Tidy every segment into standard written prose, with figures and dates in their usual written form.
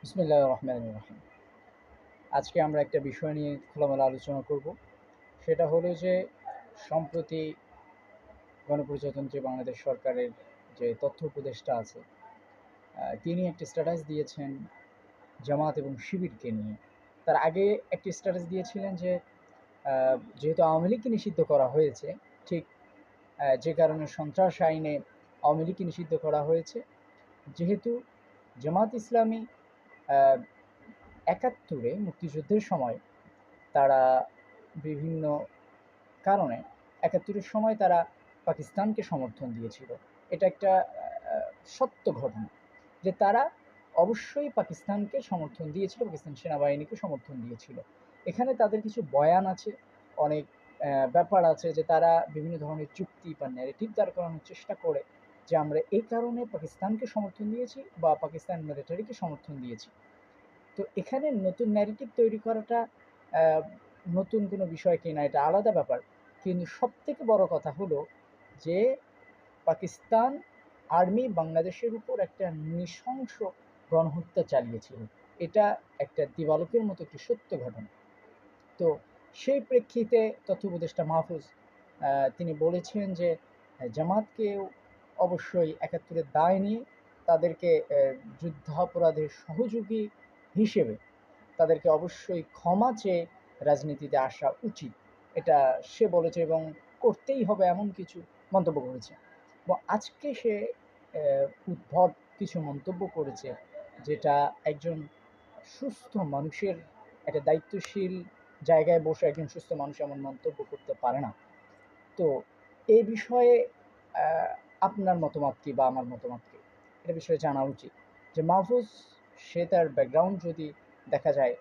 বিসমিল্লাহির রহমানির রহিম। আজকে আমরা একটা বিষয় নিয়ে খোলামেলা আলোচনা করব। সেটা হলো যে সম্প্রতি গণপ্রজাতন্ত্রী বাংলাদেশ সরকারের যে তথ্য উপদেষ্টা আছে, তিনি একটি স্ট্যাটাস দিয়েছেন জামাত এবং শিবিরকে নিয়ে। তার আগে একটি স্ট্যাটাস দিয়েছিলেন যে যেহেতু আওয়ামী লীগকে নিষিদ্ধ করা হয়েছে, ঠিক যে কারণে সন্ত্রাস আইনে আওয়ামী লীগকে নিষিদ্ধ করা হয়েছে, যেহেতু জামাত ইসলামী আহ, ৭১-এ মুক্তিযুদ্ধের সময় তারা বিভিন্ন কারণে ৭১-এর সময় তারা পাকিস্তানকে সমর্থন দিয়েছিল। এটা একটা সত্য ঘটনা যে তারা অবশ্যই পাকিস্তানকে সমর্থন দিয়েছিল, পাকিস্তান সেনাবাহিনীকে সমর্থন দিয়েছিল। এখানে তাদের কিছু বয়ান আছে, অনেক ব্যাপার আছে যে তারা বিভিন্ন ধরনের চুক্তি বা ন্যারেটিভ দাঁড় করানোর চেষ্টা করে যে আমরা এই কারণে পাকিস্তানকে সমর্থন দিয়েছি বা পাকিস্তান মিলিটারিকে সমর্থন দিয়েছি। তো এখানে নতুন ন্যারেটিভ তৈরি করাটা আহ, নতুন কোনো বিষয় কিনা এটা আলাদা ব্যাপার, কিন্তু সব থেকে বড় কথা হলো যে পাকিস্তান আর্মি বাংলাদেশের উপর একটা নৃশংস গণহত্যা চালিয়েছিল। এটা একটা দিবালোকের মতো একটি সত্য ঘটনা। তো সেই প্রেক্ষিতে তথ্য উপদেষ্টা মাহফুজ তিনি বলেছেন যে জামাতকেও অবশ্যই ৭১-এর দায় নিয়ে তাদেরকে যুদ্ধাপরাধের সহযোগী হিসেবে তাদেরকে অবশ্যই ক্ষমা চেয়ে রাজনীতিতে আসা উচিত। এটা সে বলেছে এবং করতেই হবে এমন কিছু মন্তব্য করেছে। এবং আজকে সে উদ্ভট কিছু মন্তব্য করেছে, যেটা একজন সুস্থ মানুষের, একটা দায়িত্বশীল জায়গায় বসে একজন সুস্থ মানুষ এমন মন্তব্য করতে পারে না। তো এই বিষয়ে আহ, আপনার মতামত কি বা আমার মতামত কি, এটা বিষয়ে জানা উচিত। যে মাহফুজ, সে তার ব্যাকগ্রাউন্ড যদি দেখা যায়,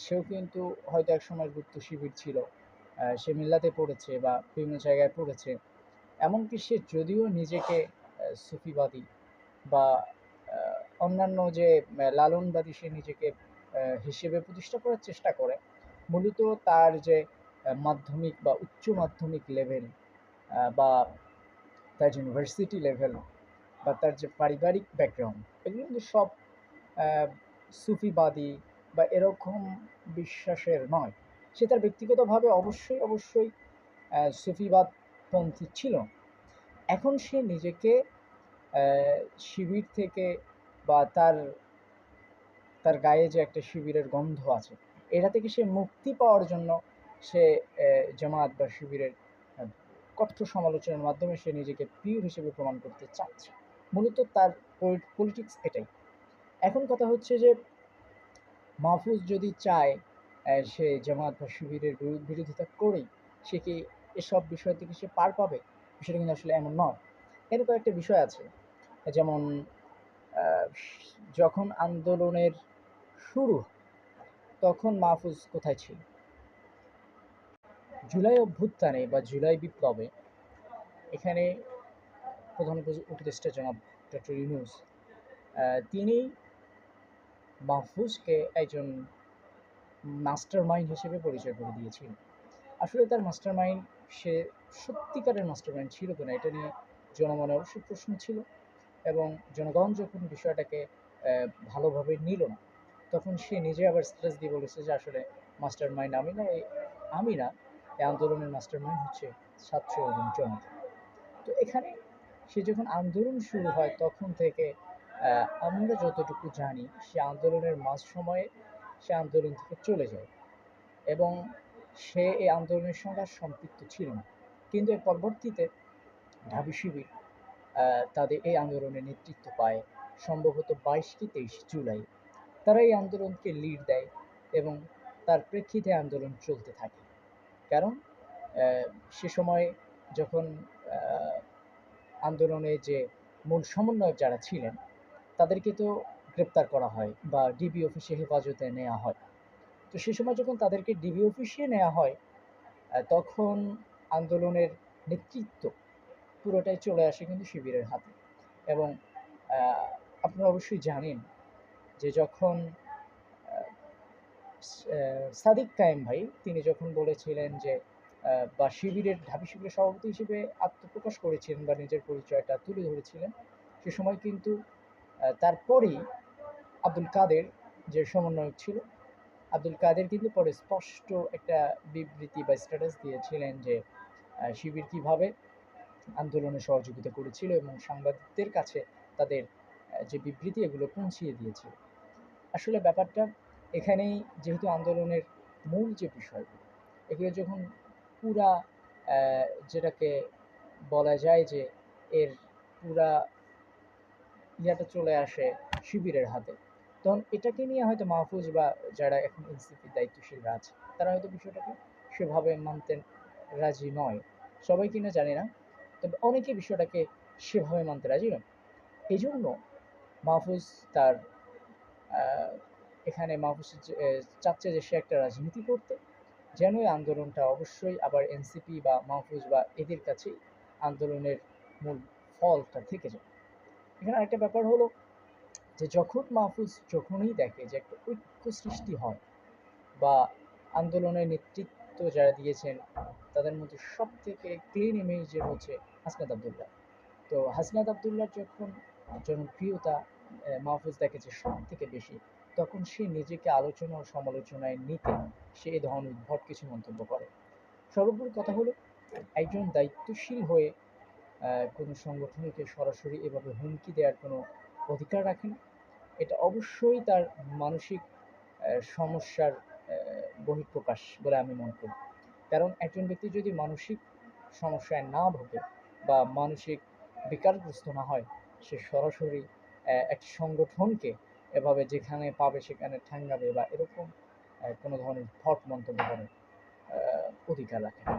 সেও কিন্তু হয়তো এক সময় গুপ্ত শিবির ছিল, সে মিল্লাতে পড়েছে বা বিভিন্ন জায়গায় পড়েছে। এমনকি সে যদিও নিজেকে সুফিবাদী বা অন্যান্য যে লালনবাদী সে নিজেকে হিসেবে প্রতিষ্ঠা করার চেষ্টা করে, মূলত তার যে মাধ্যমিক বা উচ্চ মাধ্যমিক লেভেল বা তার যে ইউনিভার্সিটি লেভেল বা তার যে পারিবারিক ব্যাকগ্রাউন্ড, এগুলো কিন্তু সব আহ, সুফিবাদী বা এরকম বিশ্বাসের নয়। সে তার ব্যক্তিগতভাবে অবশ্যই অবশ্যই সুফিবাদ পন্থী ছিল। এখন সে নিজেকে শিবির থেকে বা তার তার গায়ে যে একটা শিবিরের গন্ধ আছে, এটা থেকে সে মুক্তি পাওয়ার জন্য সে জামাত বা শিবিরের আহ, কঠোর সমালোচনার মাধ্যমে সে নিজেকে পিওর হিসেবে প্রমাণ করতে চাচ্ছে। মূলত তার পলিটিক্স এটাই। এখন কথা হচ্ছে যে মাহফুজ যদি চায় সে জামাত বা শিবিরের বিরোধিতা করেই সে কি এসব বিষয় থেকে সে পার পাবে, বিষয়টা কিন্তু আসলে এমন নয়। এর কয়েকটা বিষয় আছে, যেমন আহ, যখন আন্দোলনের শুরু, তখন মাহফুজ কোথায় ছিল? জুলাই অভ্যুত্থানে বা জুলাই বিপ্লবে এখানে প্রধান উপদেষ্টা জনাব ডক্টর ইউনূস, তিনি মাহফুজকে একজন মাস্টার মাইন্ড হিসেবে পরিচয় করে দিয়েছিল। আসলে তার মাস্টার মাইন্ড, সে সত্যিকারের মাস্টার মাইন্ড ছিল কিনা এটা নিয়ে জনমনে অবশ্যই প্রশ্ন ছিল। এবং জনগণ যখন বিষয়টাকে ভালোভাবে নিল না, তখন সে নিজে আবার স্ট্রেস দিয়ে বলেছে যে আসলে মাস্টার মাইন্ড আমি না, আমি না, এই আন্দোলনের মাস্টার মাইন্ড হচ্ছে ছাত্র এবং জনতা। তো এখানে সে যখন আন্দোলন শুরু হয় তখন থেকে আমরা যতটুকু জানি সে আন্দোলনের মাঝ সময়ে সে আন্দোলন থেকে চলে যায় এবং সে এই আন্দোলনের সঙ্গে আর সম্পৃক্ত ছিল না। কিন্তু এর পরবর্তীতে ঢাবি শিবির তাদের এই আন্দোলনের নেতৃত্ব পায় সম্ভবত 22 কি 23 জুলাই। তারা এই আন্দোলনকে লিড দেয় এবং তার প্রেক্ষিতে আন্দোলন চলতে থাকে। কারণ আহ, সে সময় যখন আহ, আন্দোলনে যে মূল সমন্বয়ক যারা ছিলেন তাদেরকে তো গ্রেপ্তার করা হয় বা ডিবি অফিসে হেফাজতে নেওয়া হয়। তো সে সময় যখন তাদেরকে ডিবি অফিসে নেওয়া হয়, তখন আন্দোলনের নেতৃত্ব পুরোটাই চলে আসে কিন্তু শিবিরের হাতে। এবং আহ, আপনারা অবশ্যই জানেন যে যখন সাদিক কায়েম ভাই তিনি যখন বলেছিলেন যে বা শিবিরের ঢাবি শিবিরের সভাপতি হিসেবে আত্মপ্রকাশ করেছিলেন বা নিজের পরিচয়টা তুলে ধরেছিলেন, সে সময় কিন্তু তারপরেই আব্দুল কাদের যে সমন্বয়ক ছিল আব্দুল কাদের কিন্তু পরে স্পষ্ট একটা বিবৃতি বা স্ট্যাটাস দিয়েছিলেন যে শিবির কিভাবে আন্দোলনে সহযোগিতা করেছিল এবং সাংবাদিকদের কাছে তাদের যে বিবৃতি এগুলো পৌঁছিয়ে দিয়েছিল। আসলে ব্যাপারটা এখানেই, যেহেতু আন্দোলনের মূল যে বিষয়গুলো এগুলো যখন পুরা যেটাকে বলা যায় যে এর পুরা ইয়াটা চলে আসে শিবিরের হাতে, তখন এটাকে নিয়ে হয়তো মাহফুজ বা যারা এখন এনসিপির দায়িত্বশীলরা আছে তারা হয়তো বিষয়টাকে সেভাবে মানতে রাজি নয়। সবাই কিনা জানি না, তবে অনেকে বিষয়টাকে সেভাবে মানতে রাজি নয়। এই জন্য মাহফুজ তার আহ, এখানে মাহফুজ চাচ্ছে যে সে একটা রাজনীতি করতে, যেন এই আন্দোলনটা অবশ্যই আবার এনসিপি বা মাহফুজ বা এদের কাছেই আন্দোলনের মূল ফলটা থেকে যায়। এখানে আরেকটা ব্যাপার হলো যে যখন মাহফুজ যখনই দেখে যে একটা ঐক্য সৃষ্টি হয় বা আন্দোলনের নেতৃত্ব যারা দিয়েছেন তাদের মধ্যে সব থেকে ক্লিন ইমেজের হচ্ছে হাসনাত আবদুল্লাহ। তো হাসনাত আবদুল্লাহর যখন জনপ্রিয়তা মাহফুজ দেখেছে সব থেকে বেশি, তখন সে নিজেকে আলোচনা ও সমালোচনায় নিতে সে এ ধরনের উদ্ভট কিছু মন্তব্য করে। সর্বোপরি কথা হলো, একজন দায়িত্বশীল হয়ে কোনো সংগঠনকে সরাসরি এভাবে হুমকি দেওয়ার কোনো অধিকার রাখে না। এটা অবশ্যই তার মানসিক সমস্যার বহিঃপ্রকাশ বলে আমি মনে করি। কারণ একজন ব্যক্তি যদি মানসিক সমস্যায় না ভোগে বা মানসিক বিকারগ্রস্ত না হয়, সে সরাসরি একটি সংগঠনকে এভাবে যেখানে পাবে সেখানে ঠ্যাঙ্গাবে বা এরকম কোনো ধরনের থট মন্তব্য করার অধিকার রাখে না।